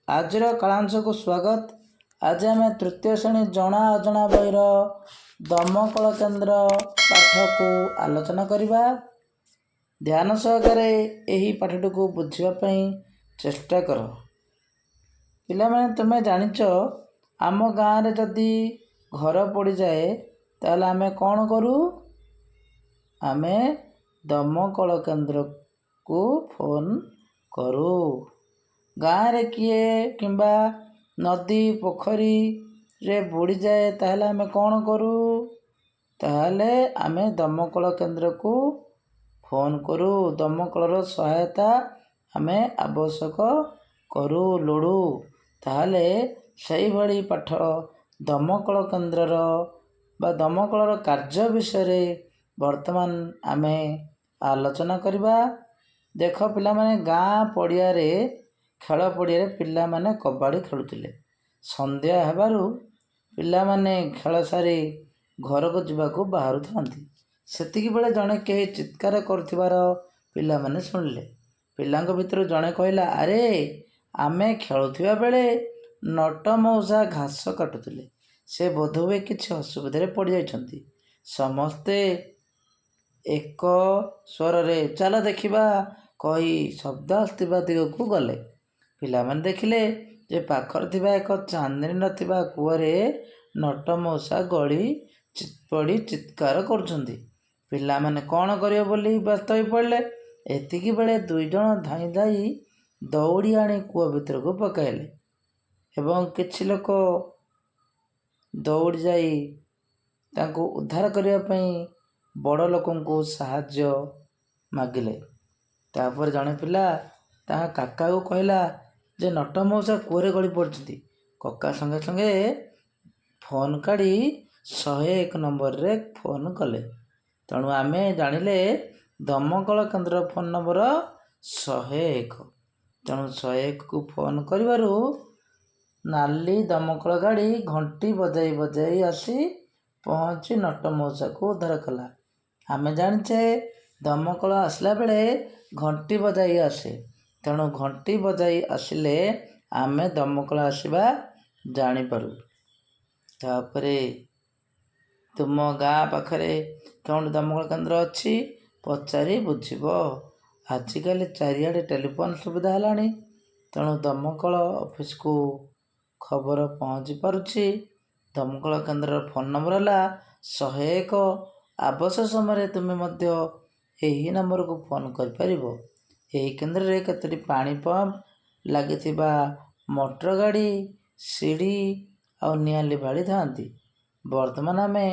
ଆଜିର କାଳାଂଶକୁ ସ୍ୱାଗତ। ଆଜି ଆମେ ତୃତୀୟ ଶ୍ରେଣୀ ଜଣା ଅଜଣା ବହିର ଦମକଳ କେନ୍ଦ୍ର ପାଠକୁ ଆଲୋଚନା କରିବା। ଧ୍ୟାନ ସହକାରେ ଏହି ପାଠଟିକୁ ବୁଝିବା ପାଇଁ ଚେଷ୍ଟା କର। ପିଲାମାନେ, ତୁମେ ଜାଣିଛ ଆମ ଗାଁରେ ଯଦି ଘର ପୋଡ଼ିଯାଏ ତାହେଲେ ଆମେ କ'ଣ କରୁ? ଆମେ ଦମକଳ କେନ୍ଦ୍ରକୁ ଫୋନ୍ କରୁ। ଗାଁରେ କିଏ କିମ୍ବା ନଦୀ ପୋଖରୀରେ ବୁଡ଼ିଯାଏ ତାହେଲେ ଆମେ କ'ଣ କରୁ? ତାହେଲେ ଆମେ ଦମକଳ କେନ୍ଦ୍ରକୁ ଫୋନ୍ କରୁ। ଦମକଳର ସହାୟତା ଆମେ ଆବଶ୍ୟକ କରୁ, ଲୋଡ଼ୁ। ତାହେଲେ ସେହିଭଳି ପାଠ ଦମକଳ କେନ୍ଦ୍ରର ବା ଦମକଳର କାର୍ଯ୍ୟ ବିଷୟରେ ବର୍ତ୍ତମାନ ଆମେ ଆଲୋଚନା କରିବା। ଦେଖ ପିଲାମାନେ, ଗାଁ ପଡ଼ିଆରେ ଖେଳ ପଡ଼ିଆରେ ପିଲାମାନେ କବାଡ଼ି ଖେଳୁଥିଲେ। ସନ୍ଧ୍ୟା ହେବାରୁ ପିଲାମାନେ ଖେଳ ସାରି ଘରକୁ ଯିବାକୁ ବାହାରୁଥାନ୍ତି। ସେତିକିବେଳେ ଜଣେ କେହି ଚିତ୍କାର କରୁଥିବାର ପିଲାମାନେ ଶୁଣିଲେ। ପିଲାଙ୍କ ଭିତରୁ ଜଣେ କହିଲା, ଆରେ, ଆମେ ଖେଳୁଥିବା ବେଳେ ନଟ ମଉସା ଘାସ କାଟୁଥିଲେ। ସେ ବୋଧହୁଏ କିଛି ଅସୁବିଧାରେ ପଡ଼ିଯାଇଛନ୍ତି। ସମସ୍ତେ ଏକ ସ୍ୱରରେ ଚାଲ ଦେଖିବା କହି ଶବ୍ଦ ଆସୁଥିବା ଦିଗକୁ ଗଲେ। ପିଲାମାନେ ଦେଖିଲେ ଯେ ପାଖରେ ଥିବା ଏକ ଚାନ୍ଦିନୀ ନଥିବା କୂଅରେ ନଟ ମଉସା ଗଳି ପଡ଼ି ଚିତ୍କାର କରୁଛନ୍ତି। ପିଲାମାନେ କ'ଣ କରିବେ ବୋଲି ବ୍ୟସ୍ତ ହୋଇ ପଡ଼ିଲେ। ଏତିକି ବେଳେ ଦୁଇଜଣ ଧାଇଁ ଧାଇଁ ଦଉଡ଼ି ଆଣି କୂଅ ଭିତରକୁ ପକାଇଲେ ଏବଂ କିଛି ଲୋକ ଦୌଡ଼ି ଯାଇ ତାଙ୍କୁ ଉଦ୍ଧାର କରିବା ପାଇଁ ବଡ଼ ଲୋକଙ୍କୁ ସାହାଯ୍ୟ ମାଗିଲେ। ତାପରେ ଜଣେ ପିଲା ତାହା କାକାକୁ କହିଲା ଯେ ନଟ ମଉସା କୂଅରେ ଗଳି ପଡ଼ିଛନ୍ତି। କକା ସଙ୍ଗେ ସଙ୍ଗେ ଫୋନ୍ କାଢ଼ି 101 ନମ୍ବରରେ ଫୋନ୍ କଲେ। ତେଣୁ ଆମେ ଜାଣିଲେ ଦମକଳ କେନ୍ଦ୍ର ଫୋନ୍ ନମ୍ବର 101। ତେଣୁ 101କୁ ଫୋନ୍ କରିବାରୁ ନାଲି ଦମକଳ ଗାଡ଼ି ଘଣ୍ଟି ବଜାଇ ବଜାଇ ଆସି ପହଞ୍ଚି ନଟ ମଉସାକୁ ଉଦ୍ଧାର କଲା। ଆମେ ଜାଣିଛେ ଦମକଳ ଆସିଲା ବେଳେ ଘଣ୍ଟି ବଜାଇ ଆସେ। ତେଣୁ ଘଣ୍ଟି ବଜାଇ ଆସିଲେ ଆମେ ଦମକଳ ଆସିବା ଜାଣିପାରୁ। ତାପରେ ତୁମ ଗାଁ ପାଖରେ କେଉଁଠି ଦମକଳ କେନ୍ଦ୍ର ଅଛି ପଚାରି ବୁଝିବ। ଆଜିକାଲି ଚାରିଆଡ଼େ ଟେଲିଫୋନ୍ ସୁବିଧା ହେଲାଣି। ତେଣୁ ଦମକଳ ଅଫିସକୁ ଖବର ପହଞ୍ଚି ପାରୁଛି। ଦମକଳ କେନ୍ଦ୍ରର ଫୋନ୍ ନମ୍ବର ହେଲା 101। ଆବଶ୍ୟକ ସମୟରେ ତୁମେ ମଧ୍ୟ ଏହି ନମ୍ବରକୁ ଫୋନ୍ କରିପାରିବ। ଏହି କେନ୍ଦ୍ରରେ କେତୋଟି ପାଣି ପମ୍ପ ଲାଗିଥିବା ମୋଟର ଗାଡ଼ି, ସିଡ଼ି ଆଉ ନିଆଁ ଲିଭାଳି ଥାନ୍ତି। ବର୍ତ୍ତମାନ ଆମେ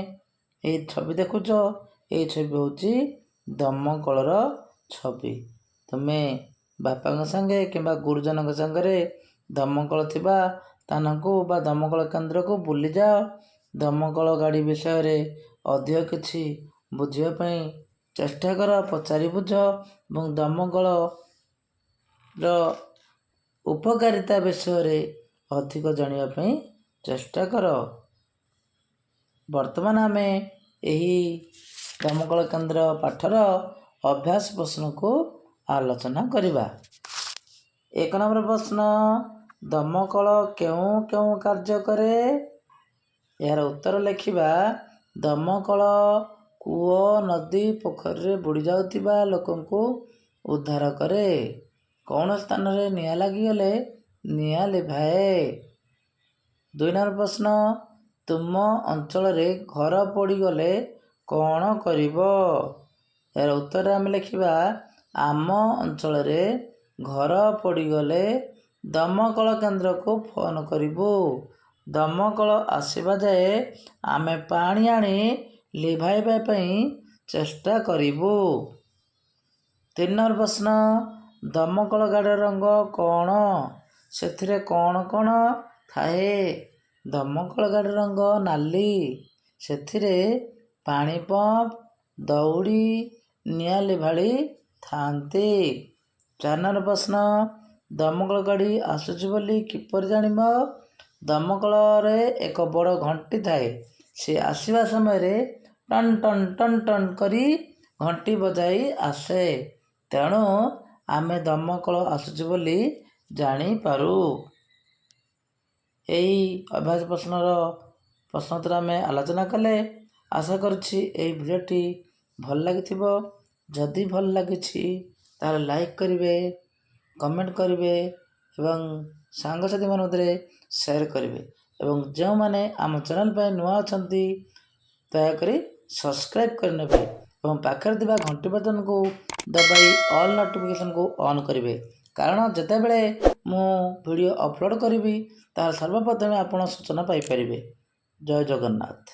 ଏହି ଛବି ଦେଖୁଛ, ଏହି ଛବି ହେଉଛି ଦମକଳର ଛବି। ତୁମେ ବାପାଙ୍କ ସାଙ୍ଗେ କିମ୍ବା ଗୁରୁଜନଙ୍କ ସାଙ୍ଗରେ ଦମକଳ ଥିବା ସ୍ଥାନକୁ ବା ଦମକଳ କେନ୍ଦ୍ରକୁ ବୁଲିଯାଅ। ଦମକଳ ଗାଡ଼ି ବିଷୟରେ ଅଧିକ କିଛି ବୁଝିବା ପାଇଁ ଚେଷ୍ଟା କର, ପଚାରି ବୁଝ ଏବଂ ଦମକଳର ଉପକାରିତା ବିଷୟରେ ଅଧିକ ଜାଣିବା ପାଇଁ ଚେଷ୍ଟା କର। ବର୍ତ୍ତମାନ ଆମେ ଏହି ଦମକଳ କେନ୍ଦ୍ର ପାଠର ଅଭ୍ୟାସ ପ୍ରଶ୍ନକୁ ଆଲୋଚନା କରିବା। 1 ନମ୍ବର ପ୍ରଶ୍ନ, ଦମକଳ କେଉଁ କେଉଁ କାର୍ଯ୍ୟ କରେ? ଏହାର ଉତ୍ତର ଲେଖିବା। ଦମକଳ କୂଅ, ନଦୀ, ପୋଖରୀରେ ବୁଡ଼ି ଯାଉଥିବା ଲୋକଙ୍କୁ ଉଦ୍ଧାର କରେ। କୌଣସି ସ୍ଥାନରେ ନିଆଁ ଲାଗିଗଲେ ନିଆଁ ଲିଭାଏ। 2 ନମ୍ବର ପ୍ରଶ୍ନ, ତୁମ ଅଞ୍ଚଳରେ ଘର ପୋଡ଼ିଗଲେ କ'ଣ କରିବ? ଏହାର ଉତ୍ତରରେ ଆମେ ଲେଖିବା। ଆମ ଅଞ୍ଚଳରେ ଘର ପୋଡ଼ିଗଲେ ଦମକଳ କେନ୍ଦ୍ରକୁ ଫୋନ୍ କରିବୁ। ଦମକଳ ଆସିବା ଯାଏ ଆମେ ପାଣି ଆଣି ଲିଭାଇବା ପାଇଁ ଚେଷ୍ଟା କରିବୁ। 3 ନମ୍ବର ପ୍ରଶ୍ନ, ଦମକଳ ଗାଡ଼ିର ରଙ୍ଗ କ'ଣ? ସେଥିରେ କ'ଣ କ'ଣ ଥାଏ? ଦମକଳ ଗାଡ଼ିର ରଙ୍ଗ ନାଲି। ସେଥିରେ ପାଣି ପମ୍ପ, ଦଉଡ଼ି, ନିଆଁ ଲିଭାଳି ଥାନ୍ତି। 4 ନମ୍ବର ପ୍ରଶ୍ନ, ଦମକଳ ଗାଡ଼ି ଆସୁଛି ବୋଲି କିପରି ଜାଣିବ? ଦମକଳରେ ଏକ ବଡ଼ ଘଣ୍ଟି ଥାଏ। ସେ ଆସିବା ସମୟରେ ଟନ୍ ଟନ୍ ଟନ୍ ଟନ୍ କରି ଘଣ୍ଟି ବଜାଇ ଆସେ। ତେଣୁ ଆମେ ଦମକଳ ଆସୁଛି ବୋଲି ଜାଣିପାରୁ। ଏହି ଅଭ୍ୟାସ ପ୍ରଶ୍ନର ପ୍ରଶ୍ନୋତ୍ତର ଆମେ ଆଲୋଚନା କଲେ। ଆଶା କରୁଛି ଏହି ଭିଡ଼ିଓଟି ଭଲ ଲାଗିଥିବ। ଯଦି ଭଲ ଲାଗିଛି ତାହେଲେ ଲାଇକ୍ କରିବେ, କମେଣ୍ଟ କରିବେ ଏବଂ ସାଙ୍ଗସାଥିମାନଙ୍କ ମଧ୍ୟରେ ସେୟାର କରିବେ। ଏବଂ ଯେଉଁମାନେ ଆମ ଚ୍ୟାନେଲ୍ ପାଇଁ ନୂଆ ଅଛନ୍ତି ଦୟାକରି ସବସ୍କ୍ରାଇବ୍ କରିନେବେ ଏବଂ ପାଖରେ ଥିବା ଘଣ୍ଟି ବଟନକୁ ଦବାଇ ଅଲ୍ ନୋଟିଫିକେସନକୁ ଅନ୍ କରିବେ। କାରଣ ଯେତେବେଳେ ମୁଁ ଭିଡ଼ିଓ ଅପଲୋଡ଼ କରିବି ତାହା ସର୍ବପ୍ରଥମେ ଆପଣ ସୂଚନା ପାଇପାରିବେ। ଜୟ ଜଗନ୍ନାଥ।